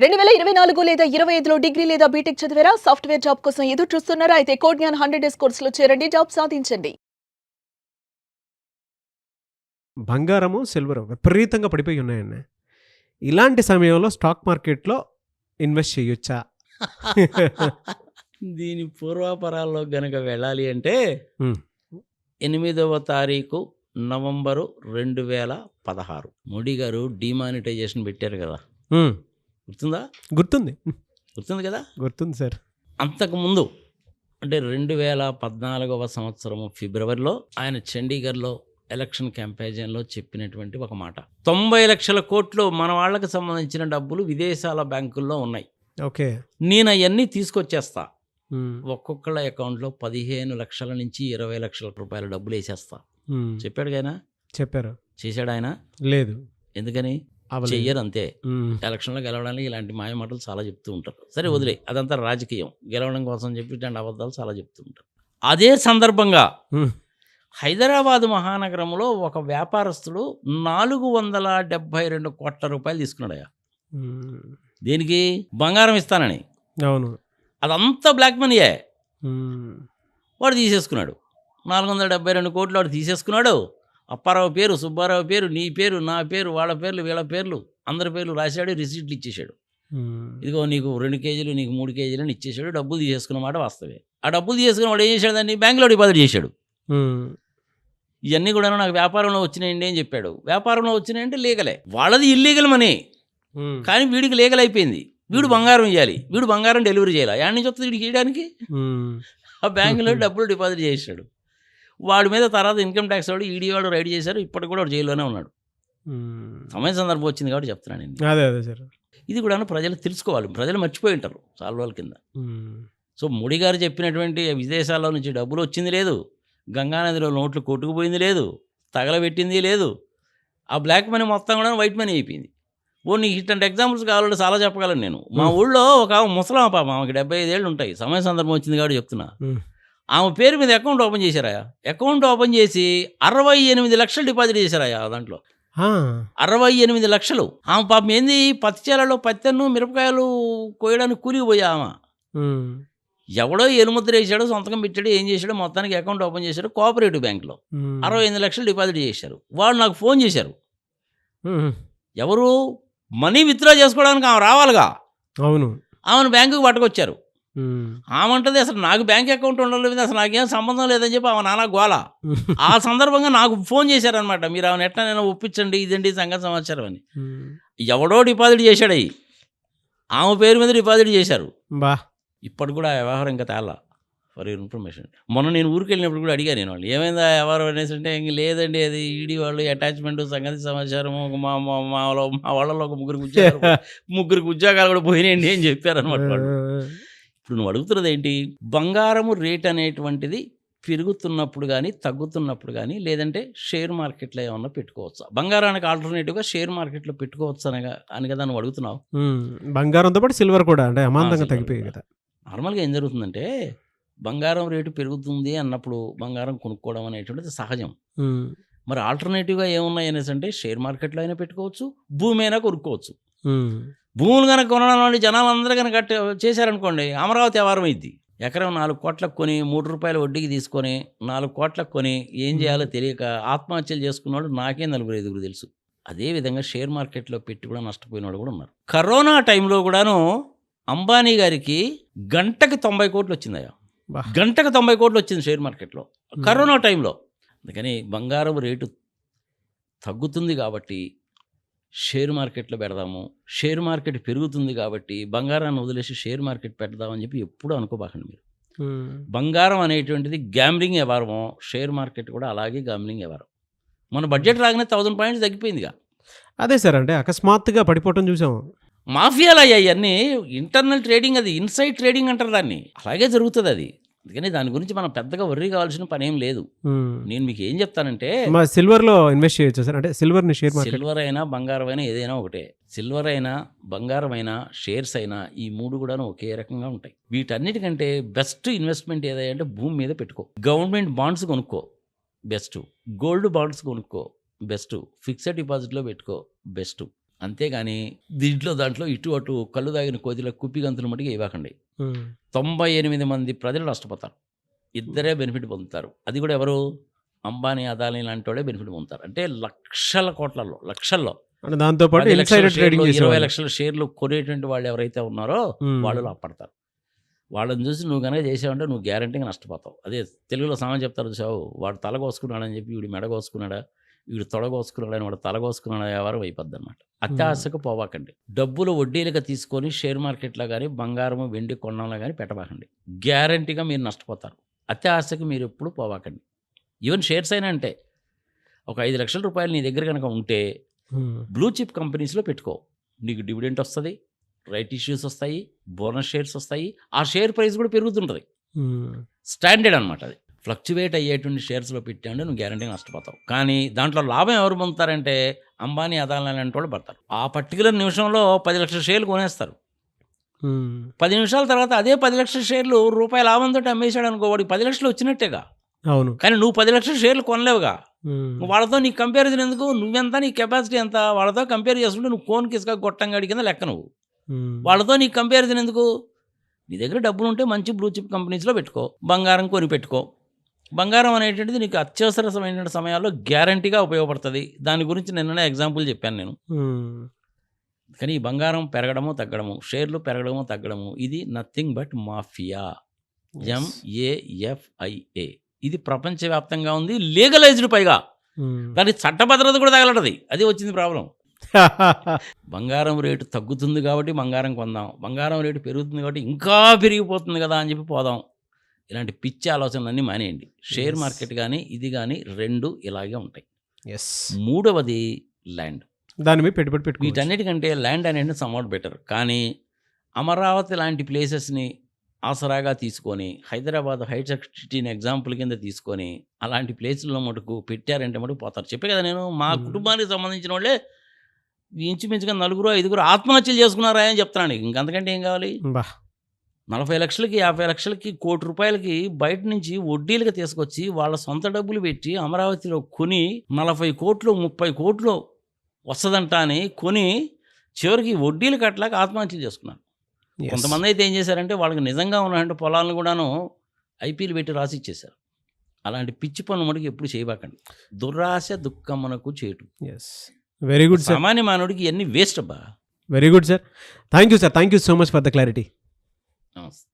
2024 లేదా 25లో డిగ్రీ లేదా బీటెక్ చదివారా? సాఫ్ట్వేర్ జాబ్ కోసం ఎదురు చూస్తున్నారా? అయితే కోడ్ జ్ఞాన్ 100 డేస్ కోర్సులో చేరండి, జాబ్ సాధించండి. బంగారము, సిల్వర్ విపరీతంగా పడిపోయి ఉన్నాయండి. ఇలాంటి సమయంలో స్టాక్ మార్కెట్‌లో ఇన్వెస్ట్ చేయొచ్చా? దీని పూర్వాపరాల్లో గనక వెళ్ళాలి అంటే హ్మ్. 8వ తారీఖు నవంబరు 2016 మోడీ గారు డిమానిటైజేషన్ పెట్టారు కదా, హ్మ్. గుర్తుందా? గుర్తుంది. గుర్తుంది కదా. గుర్తుంది సార్. అంతకుముందు అంటే 2014వ సంవత్సరము ఫిబ్రవరిలో ఆయన చండీగఢ్లో ఎలక్షన్ క్యాంపెయిన్లో చెప్పినటువంటి ఒక మాట, 90 లక్షల కోట్లు మన వాళ్ళకి సంబంధించిన డబ్బులు విదేశాల బ్యాంకుల్లో ఉన్నాయి, ఓకే. నేను అవన్నీ తీసుకొచ్చేస్తా, హ్మ్. ఒక్కొక్కళ్ళ అకౌంట్లో 15 లక్షల నుంచి 20 లక్షల రూపాయల డబ్బులు వేసేస్తా హ్మ్. చెప్పాడు ఆయన. చెప్పారు. చేశాడు ఆయన? లేదు. ఎందుకని? అవ్వలేదు. చెయ్యరు అంతే. హ్మ్. ఎలక్షన్లో గెలవడానికి ఇలాంటి మాయ మాటలు చాలా చెప్తూ ఉంటారు. సరే వదిలే, అదంతా రాజకీయం. గెలవడం కోసం చెప్పి ఇట్లాంటి అబద్ధాలు చాలా చెప్తూ ఉంటారు. అదే సందర్భంగా హ్మ్. హైదరాబాదు మహానగరంలో ఒక వ్యాపారస్తుడు 472 కోట్ల రూపాయలు తీసుకున్నాడయ్యా. హ్మ్. దేనికి? బంగారం ఇస్తానని. అవును. అదంతా బ్లాక్ మనీయే. హ్మ్. వాడు తీసేసుకున్నాడు. 472 కోట్లు వాడు తీసేసుకున్నాడు. అప్పారావు పేరు, సుబ్బారావు పేరు, నీ పేరు, నా పేరు, వాళ్ళ పేర్లు, వీళ్ళ పేర్లు, అందరి పేర్లు రాశాడు, రిసీట్లు ఇచ్చేశాడు. హ్మ్. ఇదిగో నీకు 2 కేజీలు, నీకు 3 కేజీలు అని ఇచ్చేశాడు. డబ్బులు తీసేసుకున్న మాట వాస్తవే. ఆ డబ్బులు తీసేసుకున్న వాడు ఏం చేశాడు? దాన్ని బ్యాంకులో డిపాజిట్ చేశాడు. హ్మ్. ఇవన్నీ కూడా నాకు వ్యాపారంలో వచ్చినాయండి అని చెప్పాడు. వ్యాపారంలో వచ్చినాయంటే లీగలే, వాళ్ళది ఇల్లీగల్ మనీ, హ్మ్. కానీ వీడికి లీగల్ అయిపోయింది. వీడు బంగారం ఇవ్వాలి, వీడు బంగారం డెలివరీ చేయాలి. యాడ్ నుంచి వస్తుంది వీడికి ఇవ్వడానికి? హ్మ్. ఆ బ్యాంకులో డబ్బులు డిపాజిట్ చేశాడు. వాడి మీద తర్వాత ఇన్కమ్ ట్యాక్స్ వాడు, ఈడీ వాడు రైడ్ చేశారు. ఇప్పటికి కూడా వాడు జైల్లోనే ఉన్నాడు. హ్మ్. సమయ సందర్భం వచ్చింది కాబట్టి చెప్తున్నాను నేను. అదే సార్. ఇది కూడా ప్రజలు తెలుసుకోవాలి. ప్రజలు మర్చిపోయి ఉంటారు చాలా రోజుల కింద. హ్మ్. సో మోడీ గారు చెప్పినటువంటి విదేశాల్లో నుంచి డబ్బులు వచ్చింది లేదు, గంగానదిలో నోట్లు కొట్టుకుపోయింది లేదు, తగలబెట్టింది లేదు, ఆ బ్లాక్ మనీ మొత్తం కూడా వైట్ మనీ అయిపోయింది. నీకు ఇట్లాంటి ఎగ్జాంపుల్స్ కావాలంటే చాలా చెప్పగలను నేను. మా ఊళ్ళో ఒక ముసలామ పాప, ఆమెకి 75 ఏళ్ళు ఉంటాయి. సమయ సందర్భం వచ్చింది కాబట్టి చెప్తున్నా. హ్మ్. ఆమె పేరు మీద అకౌంట్ ఓపెన్ చేశారాయా. అకౌంట్ ఓపెన్ చేసి 68 లక్షలు డిపాజిట్ చేశారాయా దాంట్లో. ఆ! 68 లక్షలు. ఆమె పాపం ఏంది, పత్తి చేలలో పత్తెన్ను మిరపకాయలు కోయడానికి కూలికి పోయా ఆమె. హ్మ్. ఎవడో ఎలుముద్ర వేసాడో, సొంతకం పెట్టాడు, ఏం చేశాడో, మొత్తానికి అకౌంట్ ఓపెన్ చేశాడు కోఆపరేటివ్ బ్యాంక్లో. హ్మ్. 68 లక్షలు డిపాజిట్ చేశారు. వాళ్ళు నాకు ఫోన్ చేశారు. హ్మ్. ఎవరు? మనీ విత్డ్రా చేసుకోవడానికి ఆమె రావాలిగా. అవును. ఆమెను బ్యాంకుకి పట్టుకొచ్చారు. హ్మ్. ఆమంటది అసలు నాకు బ్యాంక్ అకౌంట్ ఉండలేదు, అసలు నాకేం సంబంధం లేదని చెప్పి ఆమె నానా గోల. ఆ సందర్భంగా నాకు ఫోన్ చేశారనమాట, మీరు ఆమెను ఎట్లా నేను ఒప్పించండి, ఇదండి సంగతి సమాచారం అని. హ్మ్. ఎవడో డిపాజిట్ చేశాడు అయ్యి, ఆమె పేరు మీద డిపాజిట్ చేశారు. బా! ఇప్పటికి కూడా ఆ వ్యవహారం ఇంకా తేలా. For your information. మొన్న నేను ఊరికి వెళ్ళినప్పుడు కూడా అడిగాను నేను, వాళ్ళు ఏమైందా వ్యవహారం అనేసి అంటే, ఇంక లేదండి అది ఈడీ వాళ్ళు అటాచ్మెంట్ సంగతి సమాచారం, మా మా మా వాళ్ళలో ఒక ముగ్గురికి ఉద్యోగాలు కూడా పోయినాయండి అని చెప్పారనమాట వాళ్ళు. ఇప్పుడు నువ్వు అడుగుతున్నది ఏంటి? బంగారము రేట్ అనేటువంటిది పెరుగుతున్నప్పుడు కానీ, తగ్గుతున్నప్పుడు కానీ, లేదంటే షేర్ మార్కెట్లో ఏమన్నా పెట్టుకోవచ్చా? బంగారానికి ఆల్టర్నేటివ్గా షేర్ మార్కెట్లో పెట్టుకోవచ్చు అని కదా నువ్వు అడుగుతున్నావు. బంగారంతో పాటు సిల్వర్ కూడా అంటే అమాంతంగా సిల్వర్ తగ్గిపోయాయి కూడా. కదా. నార్మల్గా ఏం జరుగుతుందంటే, బంగారం రేటు పెరుగుతుంది అన్నప్పుడు బంగారం కొనుక్కోవడం అనేటువంటిది సహజం. హ్మ్. మరి ఆల్టర్నేటివ్గా ఏమున్నాయి అనేసి అంటే, షేర్ మార్కెట్లో అయినా పెట్టుకోవచ్చు, భూమి అయినా కొనుక్కోవచ్చు. హ్మ్. భూములు కనుక కొనడం వల్ల జనాలు అందరూ కనుక చేశారనుకోండి, అమరావతి వ్యవహారం అయింది. ఎకరం 4 కోట్లకు కొని, 3 రూపాయల వడ్డీకి తీసుకొని 4 కోట్లకు కొని ఏం చేయాలో తెలియక ఆత్మహత్యలు చేసుకున్నాడు నాకే 4-5 తెలుసు. అదేవిధంగా షేర్ మార్కెట్లో పెట్టి కూడా నష్టపోయిన వాళ్ళు కూడా ఉన్నారు. కరోనా టైంలో కూడాను అంబానీ గారికి గంటకి 90 కోట్లు వచ్చిందయ్యా. బా! గంటకు 90 కోట్లు వచ్చింది షేర్ మార్కెట్లో కరోనా టైంలో. అందుకని బంగారం రేటు తగ్గుతుంది కాబట్టి షేర్ మార్కెట్లో పెడదాము, షేర్ మార్కెట్ పెరుగుతుంది కాబట్టి బంగారాన్ని వదిలేసి షేర్ మార్కెట్ పెడదామని చెప్పి ఎప్పుడూ అనుకోబాకండి మీరు. హ్మ్. బంగారం అనేటువంటిది గ్యాంబ్లింగ్ వ్యవహారము, షేర్ మార్కెట్ కూడా అలాగే గ్యాంబ్లింగ్ వ్యవహారం. మన బడ్జెట్ రాగానే 1000 పాయింట్స్ తగ్గిపోయిందిగా. అదే సార్, అంటే అకస్మాత్తుగా పడిపోవటం చూసాం. మాఫియాలు అయ్యాయి అన్నీ. ఇంటర్నల్ ట్రేడింగ్, అది ఇన్సైడ్ ట్రేడింగ్ అంటారు దాన్ని. అలాగే జరుగుతుంది అది. అందుకని దాని గురించి మనం పెద్దగా వర్రీ కావాల్సిన పని ఏం లేదు. నేను మీకు ఏం చెప్తానంటే, సిల్వర్లో ఇన్వెస్ట్ చేయొచ్చు సార్, అంటే సిల్వర్ని షేర్ మార్కెట్. సిల్వర్ అయినా బంగారం అయినా ఏదైనా ఒకటే. సిల్వర్ అయినా బంగారం అయినా షేర్స్ అయినా ఈ 3 కూడా ఒకే రకంగా ఉంటాయి. వీటన్నిటికంటే బెస్ట్ ఇన్వెస్ట్మెంట్ ఏదంటే భూమి మీద పెట్టుకో. గవర్నమెంట్ బాండ్స్ కొనుక్కో, బెస్ట్. గోల్డ్ బాండ్స్ కొనుక్కో, బెస్ట్. ఫిక్స్డ్ డిపాజిట్లో పెట్టుకో, బెస్ట్. అంతేగాని దాంట్లో ఇటు అటు కళ్ళు తాగిన కోతిలో కుప్పి గంతులు మటుకు ఇవ్వకండి. ఉమ్, 98 మంది ప్రజలు నష్టపోతారు. ఇద్దరే బెనిఫిట్ పొందుతారు. అది కూడా ఎవరు? అంబానీ, అదానీ లాంటి వాళ్ళే బెనిఫిట్ పొందుతారు. అంటే లక్షల్లో అంటే దాంతో పాటు 10 లక్షల ఇన్సైడర్ ట్రేడింగ్ షేర్లు, 20 చేసేవాళ్ళు. లక్షల షేర్లు కొనేటువంటి వాళ్ళు ఎవరైతే ఉన్నారో వాళ్ళు లాభపడతారు. వాళ్ళని చూసి నువ్వు కనుక చేసావంటే నువ్వు గ్యారంటీగా నష్టపోతావు. అదే తెలుగులో సామాన్ చెప్తారు చూసావు, వాడు తల కోసుకున్నాడని చెప్పి వీడు మెడ కోసుకున్నాడా, వీడు తొడ కోసుకున్నాడని వాడు తల కోసుకున్నాడా వ్యవహారం అయిపోద్ది అనమాట. అత్యాశకు పోవాకండి. డబ్బులు వడ్డీలుగా తీసుకొని షేర్ మార్కెట్లో కానీ బంగారము వెండి కొనడంలో కానీ పెట్టబాకండి. గ్యారంటీగా మీరు నష్టపోతారు. అత్యాశకు మీరు ఎప్పుడు పోవాకండి. ఈవెన్ షేర్స్ అయినా అంటే ఒక 5 లక్షల రూపాయలు నీ దగ్గర కనుక ఉంటే బ్లూ చిప్ కంపెనీస్లో పెట్టుకో. నీకు డివిడెంట్ వస్తుంది, రైట్ ఇష్యూస్ వస్తాయి, బోనస్ షేర్స్ వస్తాయి. ఆ షేర్ ప్రైస్ కూడా పెరుగుతుంటుంది. స్టాండర్డ్ అనమాట. అది ఫ్లక్చువేట్ అయ్యేటువంటి షేర్స్లో పెట్టాంటే నువ్వు గ్యారంటీగా నష్టపోతావు. కానీ దాంట్లో లాభం ఎవరు పొందుతారంటే అంబానీ, అదానీ లాంటి వాళ్ళు పడతారు. ఆ పర్టికులర్ నిమిషంలో 10 లక్షల షేర్లు కొనేస్తారు. 10 నిమిషాల తర్వాత అదే 10 లక్షల షేర్లు రూపాయి లాభంతో అమ్మేశాడు అనుకో, వాడికి 10 లక్షలు వచ్చినట్టేగా. అవును. కానీ నువ్వు 10 లక్షల షేర్లు కొనలేవుగా. వాళ్ళతో నీకు కంపారిజన్ ఎందుకు? నువ్వెంత, నీ కెపాసిటీ ఎంత, వాళ్ళతో కంపేర్ చేసుకుంటే నువ్వు కోన్కి ఇసుక గొట్టంగాడి కింద లెక్క. నువ్వు వాళ్ళతో నీకు కంపారిజన్ ఎందుకు? నీ దగ్గర డబ్బులు ఉంటే మంచి బ్లూ చిప్ కంపెనీస్లో పెట్టుకో, బంగారం కొని పెట్టుకో. బంగారం అనేటువంటిది నీకు అత్యవసరమైన సమయాల్లో గ్యారంటీగా ఉపయోగపడుతుంది. దాని గురించి నిన్ననే ఎగ్జాంపుల్ చెప్పాను నేను. కానీ ఈ బంగారం పెరగడము తగ్గడము, షేర్లు పెరగడము తగ్గడము, ఇది నథింగ్ బట్ మాఫియా. MAFIA. ఇది ప్రపంచవ్యాప్తంగా ఉంది, లీగలైజ్డ్. పైగా దానికి చట్టభద్రత కూడా తగలటది. అది వచ్చింది ప్రాబ్లం. బంగారం రేటు తగ్గుతుంది కాబట్టి బంగారం కొందాం, బంగారం రేటు పెరుగుతుంది కాబట్టి ఇంకా పెరిగిపోతుంది కదా అని చెప్పి పోదాం. ఇలాంటి పిచ్చి ఆలోచనలన్నీ మానేయండి. షేర్ మార్కెట్ కానీ ఇది కానీ రెండు ఇలాగే ఉంటాయి. మూడవది ల్యాండ్. దాని మీద పెట్టుబడి పెట్టుకో. వీటన్నిటికంటే ల్యాండ్ అనేది సమ్వాట్ బెటర్. కానీ అమరావతి లాంటి ప్లేసెస్ని ఆసరాగా తీసుకొని, హైదరాబాద్ హైటెక్ సిటీని ఎగ్జాంపుల్ కింద తీసుకొని అలాంటి ప్లేసుల్లో మటుకు పెట్టారంటే మటుకు పోతారు. చెప్పే కదా నేను, మా కుటుంబానికి సంబంధించిన వాళ్ళే ఇంచుమించుగా 4-5 ఆత్మహత్యలు చేసుకున్నారా అని చెప్తున్నాను. ఇంకంతకంటే ఏం కావాలి? 40 లక్షలకి 50 లక్షలకి ₹1 కోటి బయట నుంచి వడ్డీలుగా తీసుకొచ్చి వాళ్ళ సొంత డబ్బులు పెట్టి అమరావతిలో కొని 40 కోట్లు 30 కోట్లు వస్తుందంట అని కొని చివరికి వడ్డీలు కట్టలేక ఆత్మహత్యలు చేసుకున్నారు. కొంతమంది అయితే ఏం చేశారంటే వాళ్ళకి నిజంగా ఉన్నటువంటి పొలాలను కూడాను ఐపీలు పెట్టి రాసి ఇచ్చేశారు. అలాంటి పిచ్చి పనులు మటుకు ఎప్పుడు చేయబాకండి. దురాశ దుఃఖమునకు చేటు. Very good sir. సామాన్య మానవుడికి ఇవన్నీ వేస్ట్ అబ్బా. Very good sir. Thank you sir. Thank you so much for the clarity. నమస్తే.